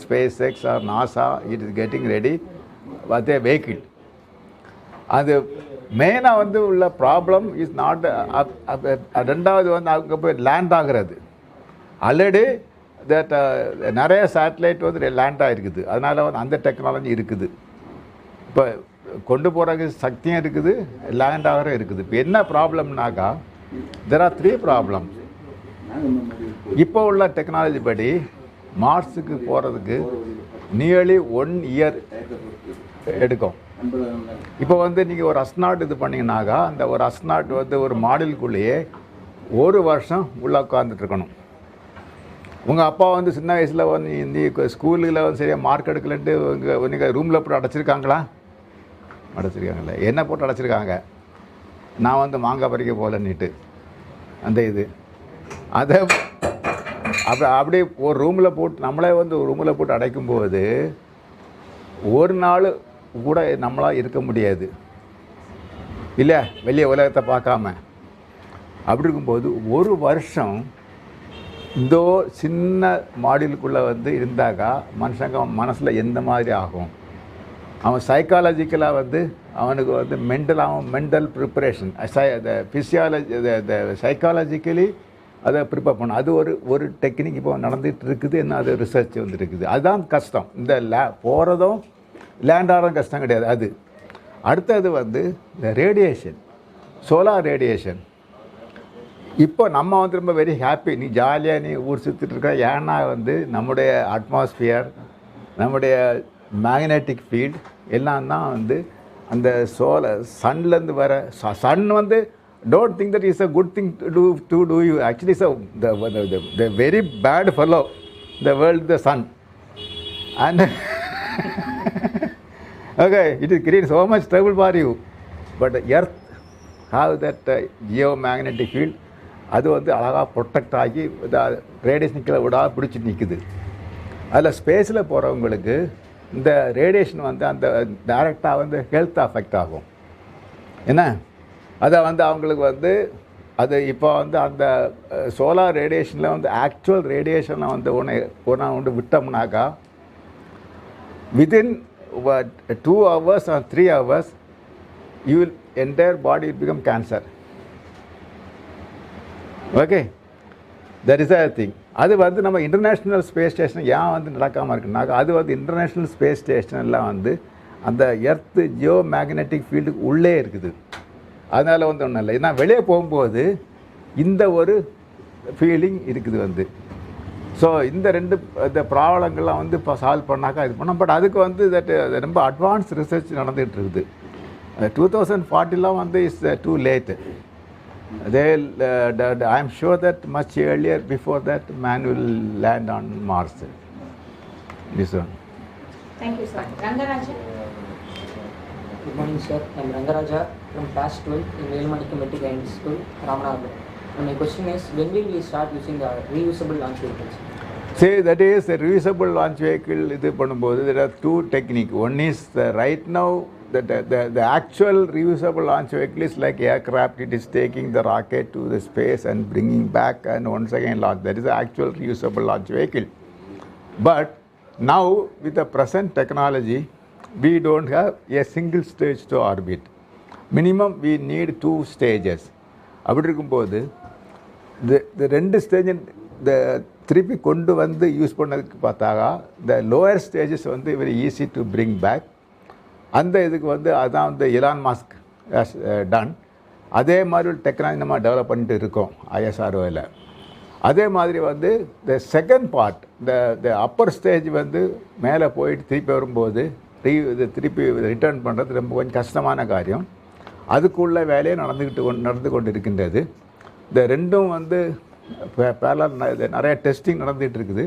SpaceX or NASA. It is getting ready with a vehicle. And the main problem is not ரெண்டாவது வந்து அங்கே போய் land ஆகிறது. Already that நிறைய satellite வந்து land ஆகிருக்குது. அதனால் வந்து அந்த டெக்னாலஜி இருக்குது. இப்போ கொண்டு போகிறக்கு சக்தியும் இருக்குது, லேண்ட் ஆகிற இருக்குது. இப்போ என்ன ப்ராப்ளம்னாக்கா, தெர் ஆர் 3 ப்ராப்ளம்ஸ். இப்போ உள்ள டெக்னாலஜி படி மார்ஸுக்கு போகிறதுக்கு நியர்லி 1 இயர் எடுக்கும். இப்போ வந்து நீங்கள் ஒரு அஸ்ட்ரானாட் இது பண்ணிங்கனாக்கா, அந்த ஒரு அஸ்ட்ரானாட் வந்து ஒரு மாடலுக்குள்ளேயே 1 வருஷம் உள்ளே உட்காந்துட்டு இருக்கணும். உங்கள் அப்பா வந்து சின்ன வயசில் வந்து இந்த ஸ்கூலில் வந்து சரியாக மார்க் எடுக்கலன்ட்டு நீங்கள் ரூமில் போட்டு அடைச்சிருக்காங்களா? அடைச்சிருக்காங்களே. என்ன போட்டு அடைச்சிருக்காங்க? நான் வந்து மாங்காய் பறிக்க போகலன்னுட்டு அந்த இது அதை அப்படி ஒரு ரூமில் போட்டு நம்மளே வந்து ஒரு ரூமில் போட்டு அடைக்கும்போது ஒரு நாள் கூட நம்மளால் இருக்க முடியாது இல்லை, வெளியே உலகத்தை பார்க்காம. அப்படி இருக்கும்போது 1 வருஷம் இந்த சின்ன மாடிலுக்குள்ளே வந்து இருந்தாக்கா மனுஷங்க மனசில் எந்த மாதிரி ஆகும்? அவன் சைக்காலஜிக்கலாக வந்து அவனுக்கு வந்து மென்டல் ப்ரிப்பரேஷன், ஃபிசியாலஜி, சைக்காலஜிக்கலி அதை ப்ரிப்பேர் பண்ணணும். அது ஒரு டெக்னிக் இப்போ நடந்துகிட்டு இருக்குது. என்ன, அது ரிசர்ச் வந்துருக்குது. அதுதான் கஷ்டம். இந்த போகிறதும் லேண்ட் ஆகிறதும் கஷ்டம் கிடையாது. அது அடுத்தது வந்து இந்த ரேடியேஷன், சோலார் ரேடியேஷன். இப்போ நம்ம வந்து ரொம்ப வெரி ஹாப்பி, நீ ஜாலியாக நீ ஊர் சுற்றிட்டு இருக்க. ஏன்னா வந்து நம்முடைய அட்மாஸ்பியர், நம்முடைய மேக்னெட்டிக் ஃபீல்ட் எல்லாம் தான் வந்து அந்த சன்லேருந்து வர சன் வந்து don't think that is a good thing to do you. Actually, so the very bad fellow, the world, the sun, and okay, it is creating so much trouble for you. But the earth have that geomagnetic field. அது வந்து அழகாக protect ஆகி ரேடியேஷனுக்கு விடாது பிடிச்சி நிற்குது. அதில் ஸ்பேஸில் போகிறவங்களுக்கு இந்த ரேடியேஷன் வந்து அந்த டைரெக்டாக வந்து ஹெல்த் அஃபெக்ட் ஆகும். என்ன, அதை வந்து அவங்களுக்கு வந்து அது இப்போ வந்து அந்த சோலார் ரேடியேஷனில் வந்து ஆக்சுவல் ரேடியேஷனில் வந்து ஒன்று விட்டோம்னாக்கா within 2 hours or 3 hours you will entire body will become cancer. Okay, that is a thing. அது வந்து நம்ம இன்டர்நேஷ்னல் ஸ்பேஸ் ஸ்டேஷன் ஏன் வந்து நடக்காமல் இருக்குனாக்கா, அது வந்து இன்டர்நேஷ்னல் ஸ்பேஸ் ஸ்டேஷன்லாம் வந்து அந்த எர்த்து ஜியோ மேக்னெட்டிக் ஃபீல்டுக்கு உள்ளே இருக்குது. அதனால் வந்து ஒன்றும் இல்லை. ஏன்னா வெளியே போகும்போது இந்த ஒரு ஃபீலிங் இருக்குது வந்து. ஸோ இந்த 2 இந்த ப்ராப்ளங்கள்லாம் வந்து இப்போ சால்வ் பண்ணாக்கா இது பண்ணோம். பட் அதுக்கு வந்து ரொம்ப அட்வான்ஸ் ரிசர்ச் நடந்துகிட்டு இருக்குது. 2040 வந்து is too late. I am sure that much earlier, before that, man will land on Mars. This one. Thank you, sir. Rangaraja. Good morning, sir. I am Rangaraja from class 12 in Velmanikku Metric High School, Ramanathapuram. And my question is, when will we start using the reusable launch vehicles? See, that is a reusable launch vehicle. There are two techniques. One is right now, the actual reusable launch vehicle is like aircraft. It is taking the rocket to the space and bringing back and once again launch. That is the actual reusable launch vehicle. But now, with the present technology, we don't have a single stage to orbit. Minimum, we need 2 stages. அப்படி இருக்கும்போது the 2 stage திருப்பி கொண்டு வந்து use பண்ணதுக்கு பார்த்தாக்கா the lower stages வந்து very easy to bring back. அந்த இதுக்கு வந்து அதான் வந்து எலான் மாஸ்க் ஹஸ் டன். அதே மாதிரி ஒரு டெக்னாலஜி நம்ம டெவலப் பண்ணிட்டு இருக்கோம் ISROவில். அதே மாதிரி வந்து the second part the Appar stage வந்து மேலே போயிட்டு திருப்பி வரும்போது திருப்பி ரிட்டர்ன் பண்ணுறது ரொம்ப கொஞ்சம் கஷ்டமான காரியம். அதுக்குள்ள வேலையை நடந்து கொண்டு இருக்கின்றது. இந்த ரெண்டும் வந்து நிறைய டெஸ்டிங் நடந்துகிட்டு இருக்குது.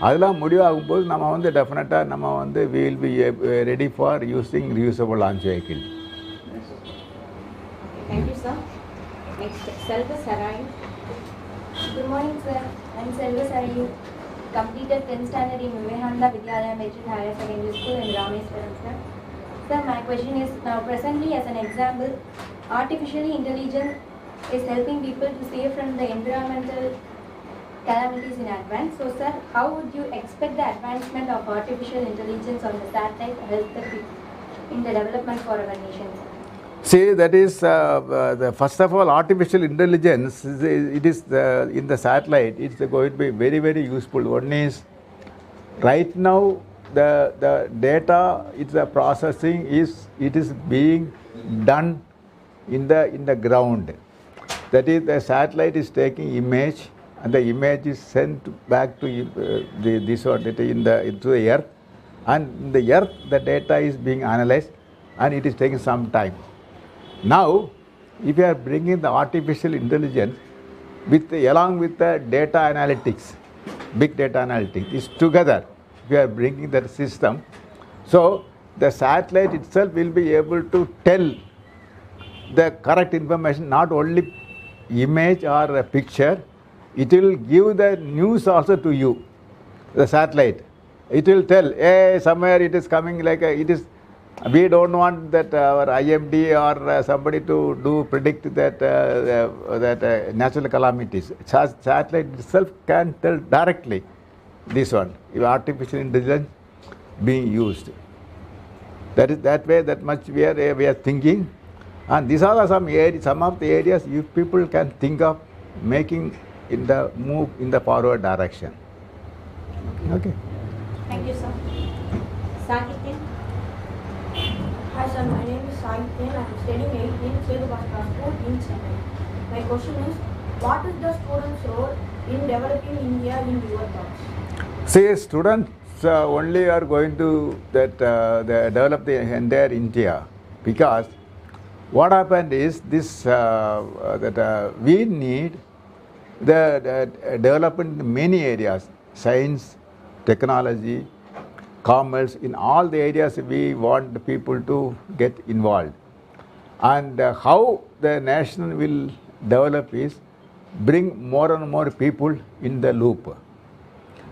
அதெல்லாம் முடிவாகும்போது நம்ம வந்து டெஃபினட்டாக நம்ம வந்து we will be ready for using reusable launch vehicle. Thank you, sir. Next, Selva Sarai. Good morning, sir. I'm Selva Sarai. Completed 10th standard in Vivekananda Vidyalaya Metric Higher Secondary School in Rameswaram, sir. Sir, my question is, now presently as an example, artificial intelligence is helping people to save from the environmental calamities in advance. So, sir, how would you expect the advancement of artificial intelligence on the satellite to help the people in the development for our nation? See, that is, first of all, artificial intelligence, it is in the satellite, it's going to be very, very useful. One is, right now, the data, the processing it is being done in the ground. That is, the satellite is taking image, and the image is sent back to into the earth, and in the earth the data is being analyzed, and it is taking some time. Now, if you are bringing the artificial intelligence along with the data analytics, big data analytics, is together, we are bringing that system. So, the satellite itself will be able to tell the correct information, not only image or a picture, it will give the news also to you, the satellite. It will tell, hey, somewhere it is coming like it is. We don't want that our IMD or somebody to predict that natural calamities. Satellite itself can tell directly this one, if artificial intelligence being used. That is that way, that much we are thinking. And these are some of the areas you people can think of making move in the forward direction. Okay. Thank you, sir. Sahitya. Hi sir, my name is Sahitya. I am studying 8th in Sedubasta School in Chennai. My question is, what is the students' role in developing India in your thoughts? See, students only are going to develop the entire India, because what happened is this we need the development in many areas, science, technology, commerce. In all the areas we want the people to get involved. And how the nation will develop is bring more and more people in the loop.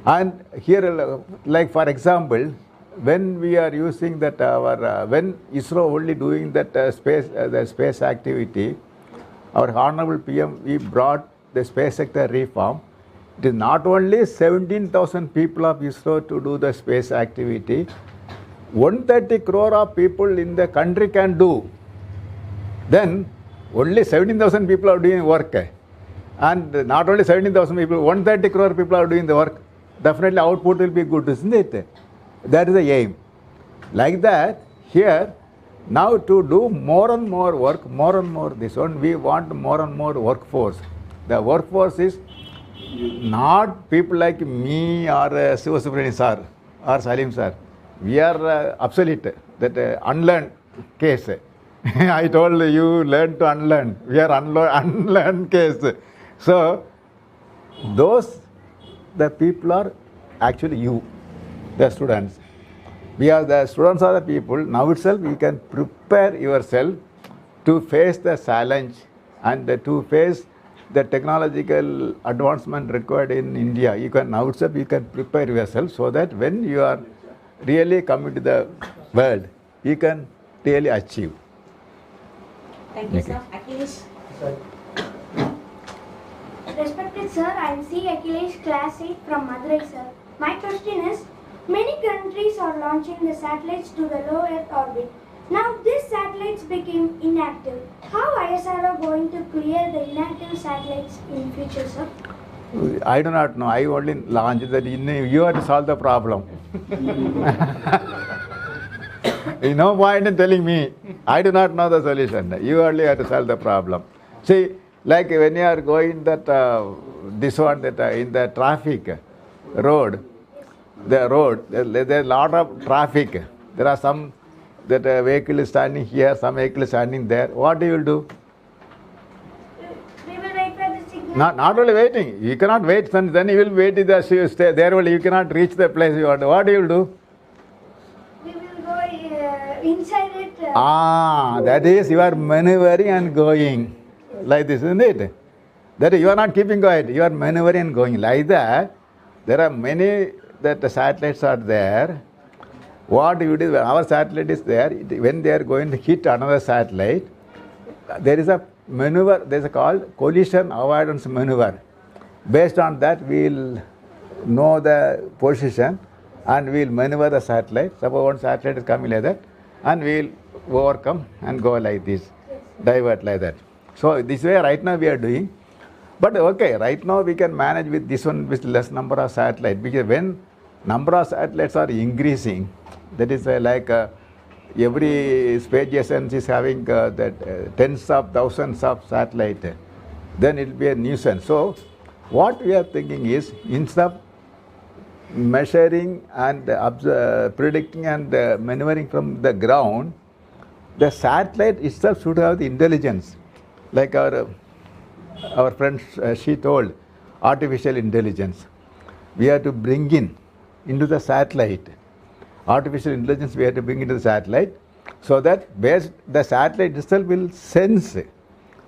And here, like for example, when we are using that when ISRO only doing that the space activity, our Honorable PM, we brought the space sector reform. It is not only 17,000 people of ISRO to do the space activity, 130 crore of people in the country can do. Then only 17,000 people are doing work. And not only 17,000 people, 130 crore people are doing the work. Definitely output will be good, isn't it? That is the aim. Like that, here, now to do more and more work, more and more this one, we want more and more workforce. The workforce is not people like me or Sivasubramanian sir or Salim sir. We are obsolete, that unlearned case. I told you, learn to unlearn. We are unlearned case. So, the people are actually you, the students. The students are the people. Now itself you can prepare yourself to face the challenge and to face the technological advancement required in India. You can outside, you can prepare yourself so that when you are really coming to the world, you can really achieve. Thank you, sir. Akif. Respected sir, I am C. Akhilesh, Class 8 from Madurai, sir. My question is, many countries are launching the satellites to the low Earth orbit. Now these satellites became inactive. How ISR are going to clear the inactive satellites in future, sir? I do not know. I only launched that. You have to solve the problem. No point in telling me. I do not know the solution. You only have to solve the problem. See, like when you are going that this one that in the traffic road, there is a lot of traffic. There are some that vehicle is standing here, some vehicle is standing there. What do you do? We will wait for the signal. Not only waiting. You cannot wait. Then you will wait. Stay there. Only you cannot reach the place you want. What do you do? We will go inside it. That is you are maneuvering and going like this, isn't it? That you are not keeping quiet. You are maneuvering and going like that. There are many that the satellites are there. What you do, our satellite is there. When they are going to hit another satellite, there is a maneuver. There is a called collision avoidance maneuver. Based on that, we will know the position and we will maneuver the satellite. Suppose one satellite is coming like that, and we will overcome and go like this, divert like that. So this way, right now we are doing. But okay, right now we can manage with this one with less number of satellites, because when number of satellites are increasing, that is like every space agency is having tens of thousands of satellites, then it will be a nuisance. So what we are thinking is, instead of measuring and predicting and maneuvering from the ground, the satellite itself should have the intelligence. Like our friend she told, artificial intelligence. We have to bring into the satellite. Artificial intelligence we have to bring into the satellite, so that the satellite itself will sense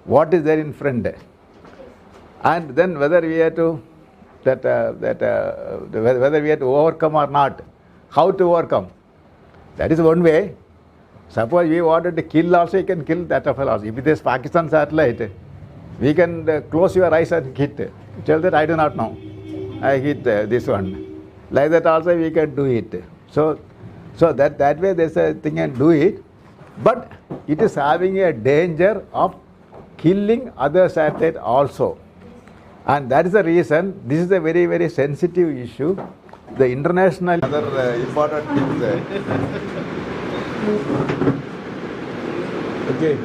what is there in front. And then whether we have to whether we have to overcome or not, how to overcome. That is one way. Suppose we wanted to kill also, you can kill that of also. If it is Pakistan satellite, we can close your eyes and hit. Tell that I do not know. I hit this one. Like that also we can do it. So that way there's a thing and do it. But it is having a danger of killing other satellite also. And that is the reason this is a very, very sensitive issue. The international other important things. Okay.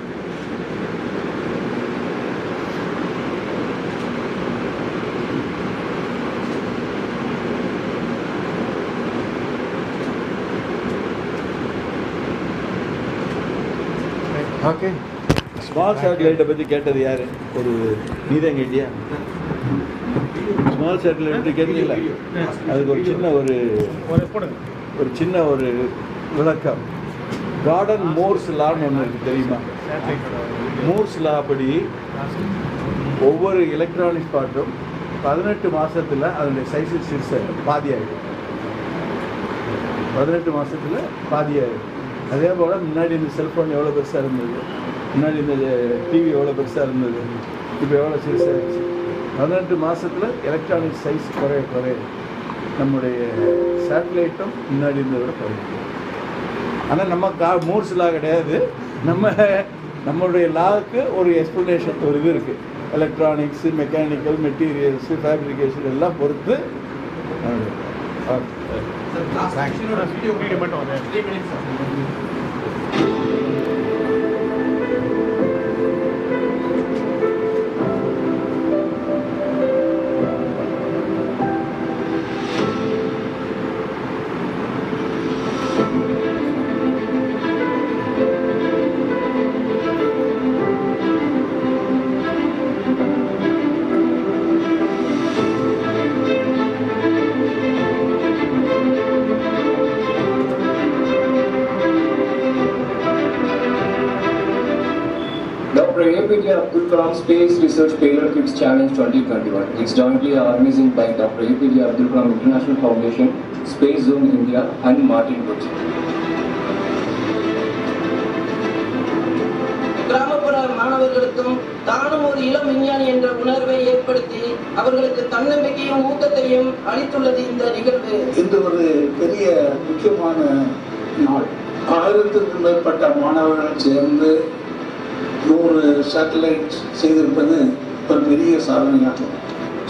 Okay. Small சேட்டலைட்டை பற்றி கேட்டது யார்? ஒரு நீதான் கேட்டியா? Small satellite கேட்டீங்களா? அதுக்கு ஒரு சின்ன ஒரு விளக்கம். கார்டன் மோர்ஸ் லான்னு ஒன்று இருக்குது, தெரியுமா? மோர்ஸ் லா படி ஒவ்வொரு எலக்ட்ரானிக்ஸ் பார்ட்டும் 18 மாதத்தில் அதனுடைய சைஸு சிறுசு பாதியாகிடும். 18 மாதத்தில் பாதியாகிடும். அதே போல் முன்னாடி இந்த செல்ஃபோன் எவ்வளோ பெருசாக இருந்தது, முன்னாடி இந்த டிவி எவ்வளோ பெருசாக இருந்தது, இப்போ எவ்வளோ சிறுசாகிடுச்சு. 18 மாதத்தில் எலக்ட்ரானிக் சைஸ் குறைய நம்முடைய சேட்டலைட்டும் முன்னாடி இருந்ததை விட குறையும். ஆனால் நம்ம மூர்ஸ் லா கிடையாது. நம்மளுடைய லாவுக்கு ஒரு எக்ஸ்ப்ளனேஷன், ஒரு இது இருக்குது. எலக்ட்ரானிக்ஸு, மெக்கானிக்கல், மெட்டீரியல்ஸு, ஃபேப்ரிகேஷன் எல்லாம் பொறுத்து. Abdul Kalam Space Research Payload Kids Challenge 2021. It's jointly organized by Dr. APJ Abdul Kalam International Foundation, Space Zone India and Martin Woods. கிராமப்புற மாணவர்களுக்கும் தானும் ஒரு இளம் விஞ்ஞானி என்ற உணர்வை ஏற்படுத்தி அவர்களுக்கு தன்னம்பிக்கையும் ஊக்கத்தையும் அளித்துள்ளது இந்த நிகழ்வு. இந்த ஒரு பெரிய முக்கியமான நாள். 1000க்கும் மேற்பட்ட மாணவர்கள் சேர்ந்து 100 சேட்டலைட் செய்திருப்பது ஒரு பெரிய சாதனையாகும்.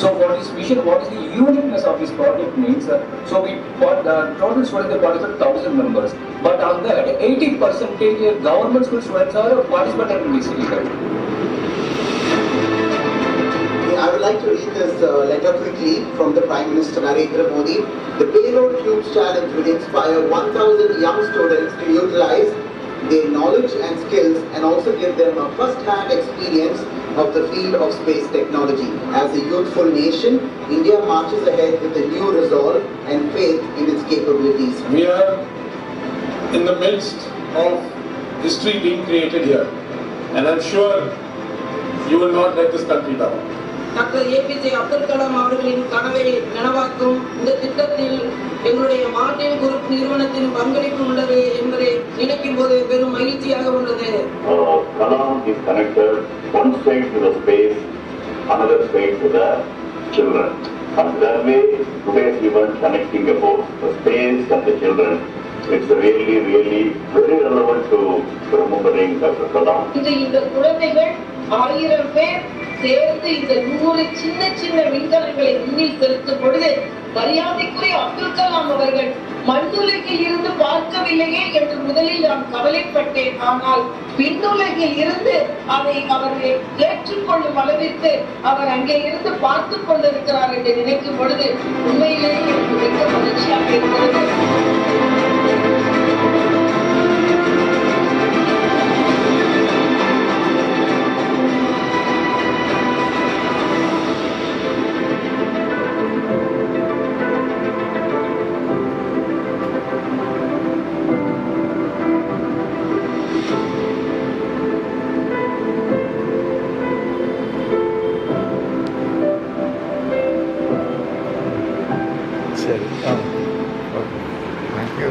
So for this mission, what is the uniqueness of this project means? So we got the total students participate 1000 members, but on that 80% government school students are participated in this event. I would like to read this letter quickly from the Prime Minister Narendra Modi. The Payload Cubes Challenge will inspire 1000 young students to utilize their knowledge and skills and also give them a first-hand experience of the field of space technology. As a youthful nation, India marches ahead with a new resolve and faith in its capabilities. We are in the midst of history being created here, and I'm sure you will not let this country down. Doctor APJ Abdul Kalam அவர்களின் கனவை நனவாக்கும் இந்த திட்டத்தில் எங்களுடைய Martin group நிறுவனத்தின் பங்களிப்பு உள்ளது என்பதை நினைக்கும் போது பெரும் மகிழ்ச்சியாக உள்ளது. Kalam is connected one side to the space, another side to the children. And that way, today's event connecting about the space and the children, it's really very relevant to remembering Dr. Kalam. இந்த குழந்தைகள் 1000 பேர் சேர்ந்து இந்த 100 சின்ன சின்ன விண்கலங்களை விண்ணில் செலுத்தும் பொழுது மரியாதைக்குரிய அப்துல் கலாம் அவர்கள் மண்ணுலகில் இருந்து பார்க்கவில்லையே என்று முதலில் நான் கவலைப்பட்டேன். ஆனால் விண்ணுலகில் இருந்து அதை அவர்கள் ஏற்றுக்கொள்ளும் அளவிற்கு அவர் அங்கே இருந்து பார்த்துக் கொண்டிருக்கிறார் என்று நினைக்கும் பொழுது உண்மையிலேயே எனக்கு மிக மகிழ்ச்சியாக இருக்கிறது. சரி. ஓகே. தேங்க்யூ.